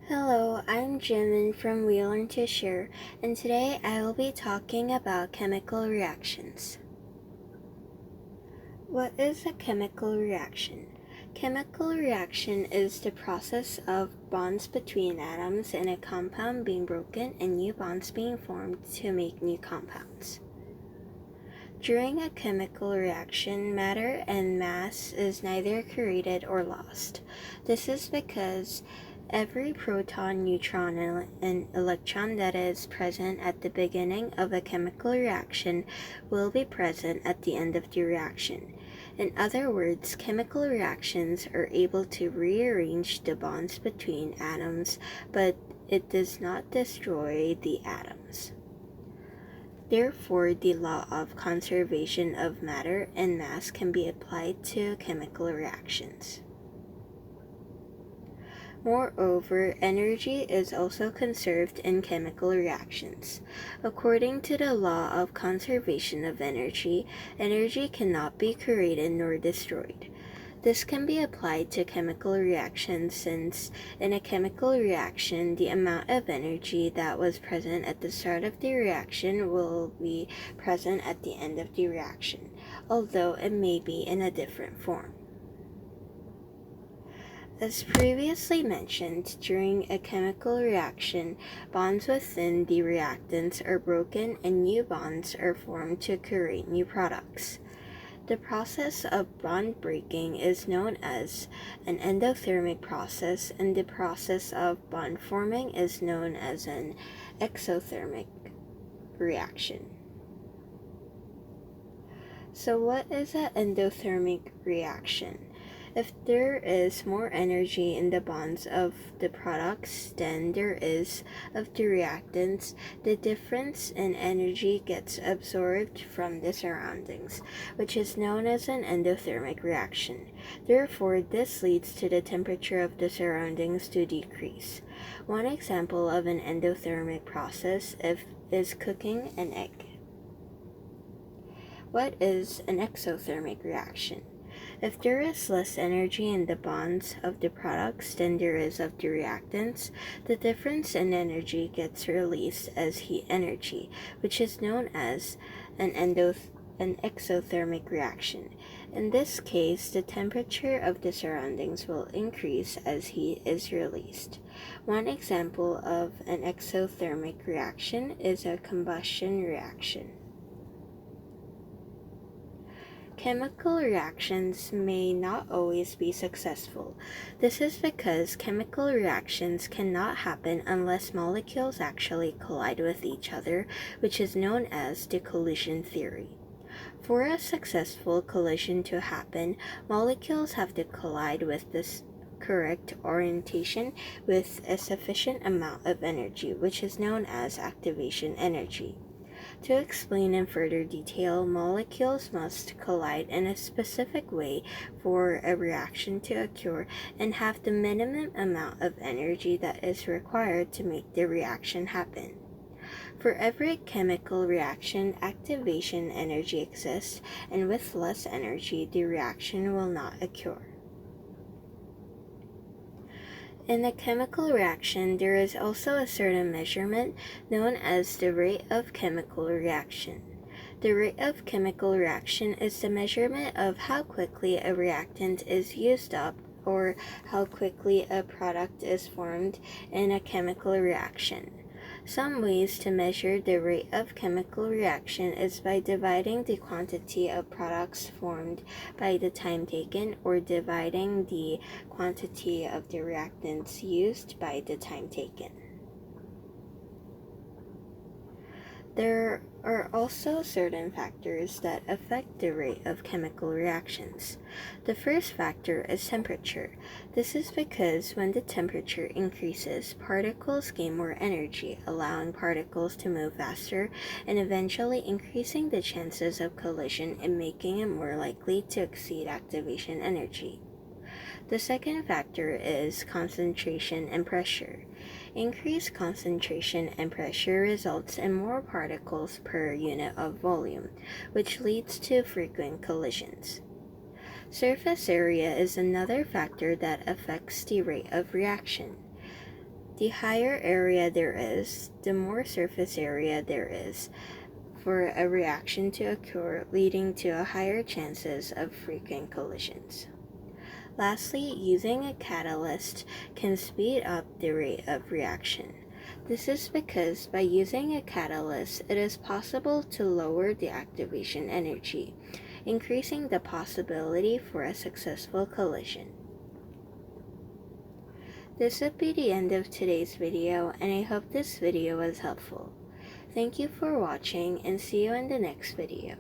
Hello, I'm Jimin from We Learn to Share, and today I will be talking about chemical reactions. What is a chemical reaction? Chemical reaction is the process of bonds between atoms in a compound being broken and new bonds being formed to make new compounds. During a chemical reaction, matter and mass is neither created or lost. This is because every proton, neutron, and electron that is present at the beginning of a chemical reaction will be present at the end of the reaction. In other words, chemical reactions are able to rearrange the bonds between atoms, but it does not destroy the atoms. Therefore, the law of conservation of matter and mass can be applied to chemical reactions. Moreover, energy is also conserved in chemical reactions. According to the law of conservation of energy, energy cannot be created nor destroyed. This can be applied to chemical reactions since in a chemical reaction, the amount of energy that was present at the start of the reaction will be present at the end of the reaction, although it may be in a different form. As previously mentioned, during a chemical reaction, bonds within the reactants are broken and new bonds are formed to create new products. The process of bond breaking is known as an endothermic process, and the process of bond forming is known as an exothermic reaction. So what is an endothermic reaction? If there is more energy in the bonds of the products than there is of the reactants, the difference in energy gets absorbed from the surroundings, which is known as an endothermic reaction. Therefore, this leads to the temperature of the surroundings to decrease. One example of an endothermic process is cooking an egg. What is an exothermic reaction? If there is less energy in the bonds of the products than there is of the reactants, the difference in energy gets released as heat energy, which is known as an exothermic reaction. In this case, the temperature of the surroundings will increase as heat is released. One example of an exothermic reaction is a combustion reaction. Chemical reactions may not always be successful. This is because chemical reactions cannot happen unless molecules actually collide with each other, which is known as the collision theory. For a successful collision to happen, molecules have to collide with this correct orientation with a sufficient amount of energy, which is known as activation energy. To explain in further detail, molecules must collide in a specific way for a reaction to occur and have the minimum amount of energy that is required to make the reaction happen. For every chemical reaction, activation energy exists, and with less energy, the reaction will not occur. In a chemical reaction, there is also a certain measurement known as the rate of chemical reaction. The rate of chemical reaction is the measurement of how quickly a reactant is used up or how quickly a product is formed in a chemical reaction. Some ways to measure the rate of chemical reaction is by dividing the quantity of products formed by the time taken or dividing the quantity of the reactants used by the time taken. There are also certain factors that affect the rate of chemical reactions. The first factor is temperature. This is because when the temperature increases, particles gain more energy, allowing particles to move faster and eventually increasing the chances of collision and making it more likely to exceed activation energy. The second factor is concentration and pressure. Increased concentration and pressure results in more particles per unit of volume, which leads to frequent collisions. Surface area is another factor that affects the rate of reaction. The higher area there is, the more surface area there is for a reaction to occur, leading to a higher chances of frequent collisions. Lastly, using a catalyst can speed up the rate of reaction. This is because by using a catalyst, it is possible to lower the activation energy, increasing the possibility for a successful collision. This would be the end of today's video, and I hope this video was helpful. Thank you for watching, and see you in the next video.